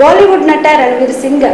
Bollywood ನಟ ರಣವೀರ್ ಸಿಂಗ್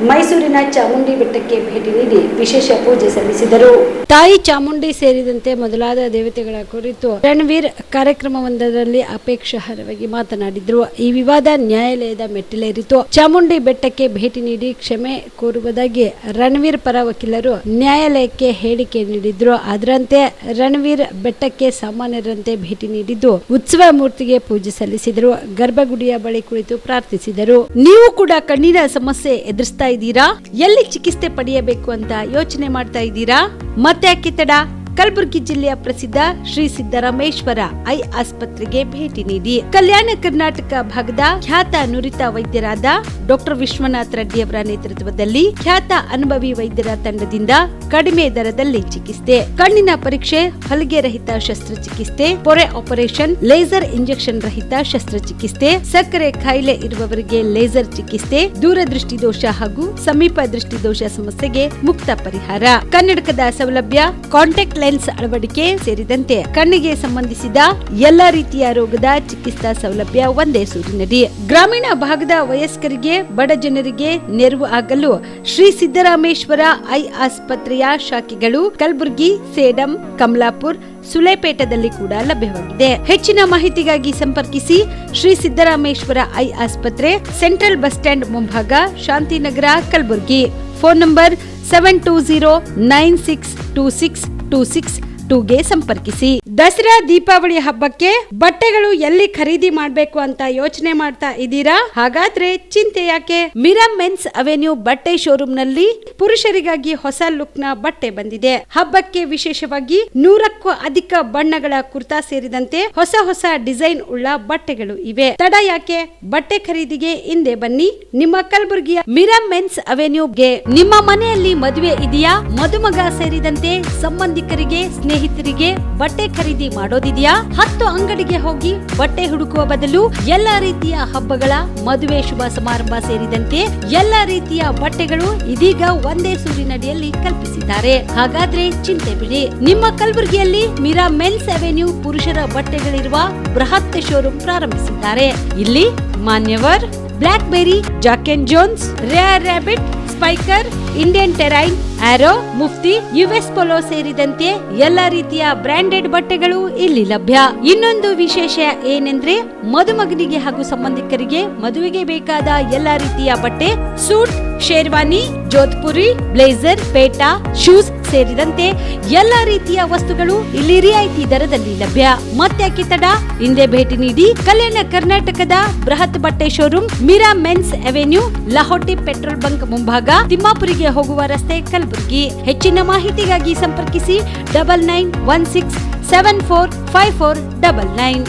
ಮೈಸೂರಿನ ಚಾಮುಂಡಿ ಬೆಟ್ಟಕ್ಕೆ ಭೇಟಿ ನೀಡಿ ವಿಶೇಷ ಪೂಜೆ ಸಲ್ಲಿಸಿದರು. ತಾಯಿ ಚಾಮುಂಡಿ ಸೇರಿದಂತೆ ಮೊದಲಾದ ದೇವತೆಗಳ ಕುರಿತು ರಣವೀರ್ ಕಾರ್ಯಕ್ರಮವೊಂದರಲ್ಲಿ ಆಕ್ಷೇಪಾರ್ಹವಾಗಿ ಮಾತನಾಡಿದ್ರು. ಈ ವಿವಾದ ನ್ಯಾಯಾಲಯದ ಮೆಟ್ಟಿಲೇರಿತು. ಚಾಮುಂಡಿ ಬೆಟ್ಟಕ್ಕೆ ಭೇಟಿ ನೀಡಿ ಕ್ಷಮೆ ಕೋರುವುದಾಗಿ ರಣವೀರ್ ಪರ ವಕೀಲರು ನ್ಯಾಯಾಲಯಕ್ಕೆ ಹೇಳಿಕೆ ನೀಡಿದ್ರು. ಅದರಂತೆ ರಣವೀರ್ ಬೆಟ್ಟಕ್ಕೆ ಸಾಮಾನ್ಯರಂತೆ ಭೇಟಿ ನೀಡಿದ್ದು ಉತ್ಸವ ಮೂರ್ತಿಗೆ ಪೂಜೆ ಸಲ್ಲಿಸಿದರು. ಗರ್ಭಗುಡಿಯ ಬಳಿ ಕುಳಿತು ಪ್ರಾರ್ಥಿಸಿದರು. ನೀವು ಕೂಡ ಕಣ್ಣಿನ ಸಮಸ್ಯೆ ಎದುರಿಸ್ತಾ ಇದ್ದೀರಾ? ಎಲ್ಲಿ ಚಿಕಿತ್ಸೆ ಪಡೆಯಬೇಕು ಅಂತ ಯೋಚನೆ ಮಾಡ್ತಾ ಇದ್ದೀರಾ? ಮತ್ತೆ ಯಾಕೆ ತಡ? ಕಲಬುರಗಿ ಜಿಲ್ಲೆಯ ಪ್ರಸಿದ್ಧ ಶ್ರೀ ಸಿದ್ದರಾಮೇಶ್ವರ ಐ ಆಸ್ಪತ್ರೆಗೆ ಭೇಟಿ ನೀಡಿ ಕಲ್ಯಾಣ ಕರ್ನಾಟಕ ಭಾಗದ ಖ್ಯಾತ ನುರಿತ ವೈದ್ಯರಾದ ಡಾಕ್ಟರ್ ವಿಶ್ವನಾಥ್ ರೆಡ್ಡಿ ಅವರ ನೇತೃತ್ವದಲ್ಲಿ ಖ್ಯಾತ ಅನುಭವಿ ವೈದ್ಯರ ತಂಡದಿಂದ ಕಡಿಮೆ ದರದಲ್ಲಿ ಚಿಕಿತ್ಸೆ, ಕಣ್ಣಿನ ಪರೀಕ್ಷೆ, ಹೊಲಿಗೆ ರಹಿತ ಶಸ್ತ್ರಚಿಕಿತ್ಸೆ, ಪೊರೆ ಆಪರೇಷನ್, ಲೇಸರ್ ಇಂಜೆಕ್ಷನ್ ರಹಿತ ಶಸ್ತ್ರಚಿಕಿತ್ಸೆ, ಸಕ್ಕರೆ ಕಾಯಿಲೆ ಇರುವವರಿಗೆ ಲೇಸರ್ ಚಿಕಿತ್ಸೆ, ದೂರದೃಷ್ಟಿ ದೋಷ ಹಾಗೂ ಸಮೀಪ ದೃಷ್ಟಿ ದೋಷ ಸಮಸ್ಯೆಗೆ ಮುಕ್ತ ಪರಿಹಾರ, ಕನ್ನಡಕದ ಸೌಲಭ್ಯ, ಕಾಂಟ್ಯಾಕ್ಟ್ ಲೆನ್ಸ್ ಅಳವಡಿಕೆ ಸೇರಿದಂತೆ ಕಣ್ಣಿಗೆ ಸಂಬಂಧಿಸಿದ ಎಲ್ಲಾ ರೀತಿಯ ರೋಗದ ಚಿಕಿತ್ಸಾ ಸೌಲಭ್ಯ ಒಂದೇ ಸೂರಿನಡಿ. ಗ್ರಾಮೀಣ ಭಾಗದ ವಯಸ್ಕರಿಗೆ, ಬಡ ಜನರಿಗೆ ನೆರವು ಆಗಲು ಶ್ರೀ ಸಿದ್ದರಾಮೇಶ್ವರ ಐ ಆಸ್ಪತ್ರೆಯ ಶಾಖೆಗಳು ಕಲಬುರಗಿ, ಸೇಡಂ, ಕಮಲಾಪುರ್, ಸುಲೇಪೇಟದಲ್ಲಿ ಕೂಡ ಲಭ್ಯವಾಗಿದೆ. ಹೆಚ್ಚಿನ ಮಾಹಿತಿಗಾಗಿ ಸಂಪರ್ಕಿಸಿ ಶ್ರೀ ಸಿದ್ದರಾಮೇಶ್ವರ ಐ ಆಸ್ಪತ್ರೆ, ಸೆಂಟ್ರಲ್ ಬಸ್ ಸ್ಟ್ಯಾಂಡ್ ಮುಂಭಾಗ, ಶಾಂತಿನಗರ, ಕಲಬುರಗಿ. ಫೋನ್ ನಂಬರ್ 7209626262ಗೆ ಸಂಪರ್ಕಿಸಿ. ದಸರಾ ದೀಪಾವಳಿ ಹಬ್ಬಕ್ಕೆ ಬಟ್ಟೆಗಳು ಎಲ್ಲಿ ಖರೀದಿ ಮಾಡಬೇಕು ಅಂತ ಯೋಚನೆ ಮಾಡ್ತಾ ಇದ್ದೀರಾ? ಹಾಗಾದ್ರೆ ಚಿಂತೆ ಯಾಕೆ? ಮಿರಾ ಮೆನ್ಸ್ ಅವೆನ್ಯೂ ಬಟ್ಟೆ ಶೋರೂಮ್ ನಲ್ಲಿ ಪುರುಷರಿಗಾಗಿ ಹೊಸ ಲುಕ್ ನ ಬಟ್ಟೆ ಬಂದಿದೆ. ಹಬ್ಬಕ್ಕೆ ವಿಶೇಷವಾಗಿ 100ಕ್ಕೂ ಅಧಿಕ ಬಣ್ಣಗಳ ಕುರ್ತಾ ಸೇರಿದಂತೆ ಹೊಸ ಹೊಸ ಡಿಸೈನ್ ಉಳ್ಳ ಬಟ್ಟೆಗಳು ಇವೆ. ತಡ ಯಾಕೆ? ಬಟ್ಟೆ ಖರೀದಿಗೆ ಹಿಂದೆ ಬನ್ನಿ ನಿಮ್ಮ ಕಲಬುರಗಿಯ ಮಿರಾ ಮೆನ್ಸ್ ಅವೆನ್ಯೂಗೆ. ನಿಮ್ಮ ಮನೆಯಲ್ಲಿ ಮದುವೆ ಇದೆಯಾ? ಮದುಮಗ ಸೇರಿದಂತೆ ಸಂಬಂಧಿಕರಿಗೆ, ಸ್ನೇಹಿತರಿಗೆ ಬಟ್ಟೆ ಖರೀದಿ ಮಾಡೋದಿದೆಯಾ? 10 ಅಂಗಡಿಗೆ ಹೋಗಿ ಬಟ್ಟೆ ಹುಡುಕುವ ಬದಲು ಎಲ್ಲಾ ರೀತಿಯ ಹಬ್ಬಗಳ, ಮದುವೆ, ಶುಭ ಸಮಾರಂಭ ಸೇರಿದಂತೆ ಎಲ್ಲಾ ರೀತಿಯ ಬಟ್ಟೆಗಳು ಇದೀಗ ಒಂದೇ ಸೂರಿನಡಿಯಲ್ಲಿ ಕಲ್ಪಿಸಿದ್ದಾರೆ. ಹಾಗಾದ್ರೆ ಚಿಂತೆ ಬಿಡಿ. ನಿಮ್ಮ ಕಲಬುರಗಿಯಲ್ಲಿ ಮಿರಾ ಮೆನ್ಸ್ ಅವೆನ್ಯೂ ಪುರುಷರ ಬಟ್ಟೆಗಳಿರುವ ಬೃಹತ್ ಶೋರೂಮ್ ಪ್ರಾರಂಭಿಸಿದ್ದಾರೆ. ಇಲ್ಲಿ Manyavar, Blackberry, Jack and Jones, Rare Rabbit, Spykar, Indian Terrain, Arrow, Mufti, US Polo ಸೇರಿದಂತೆ ಎಲ್ಲಾ ರೀತಿಯ ಬ್ರಾಂಡೆಡ್ ಬಟ್ಟೆಗಳು ಇಲ್ಲಿ ಲಭ್ಯ. ಇನ್ನೊಂದು ವಿಶೇಷ ಏನೆಂದ್ರೆ ಮದುಮಗನಿಗೆ ಹಾಗೂ ಸಂಬಂಧಿಕರಿಗೆ ಮದುವೆಗೆ ಬೇಕಾದ ಎಲ್ಲಾ ರೀತಿಯ ಬಟ್ಟೆ, ಸೂಟ್, ಶೇರ್ವಾನಿ, ಜೋಧ್ಪುರಿ, ಬ್ಲೇಸರ್, ಪೇಟಾ, ಶೂಸ್ ಸೇರಿದಂತೆ ಎಲ್ಲಾ ರೀತಿಯ ವಸ್ತುಗಳು ಇಲ್ಲಿ ರಿಯಾಯಿತಿ ದರದಲ್ಲಿ ಲಭ್ಯ. ಮತ್ತೆ ತಡ? ಹಿಂದೆ ಭೇಟಿ ನೀಡಿ ಕಲ್ಯಾಣ ಕರ್ನಾಟಕದ ಬೃಹತ್ ಬಟ್ಟೆ showroom Mira men's avenue, Lahoti petrol bunk ಮುಂಭಾಗ, ತಿಮ್ಮಾಪುರಿಗೆ ಹೋಗುವ ರಸ್ತೆ, ಕಲಬುರಗಿ. ಹೆಚ್ಚಿನ ಮಾಹಿತಿಗಾಗಿ ಸಂಪರ್ಕಿಸಿ 9916745499.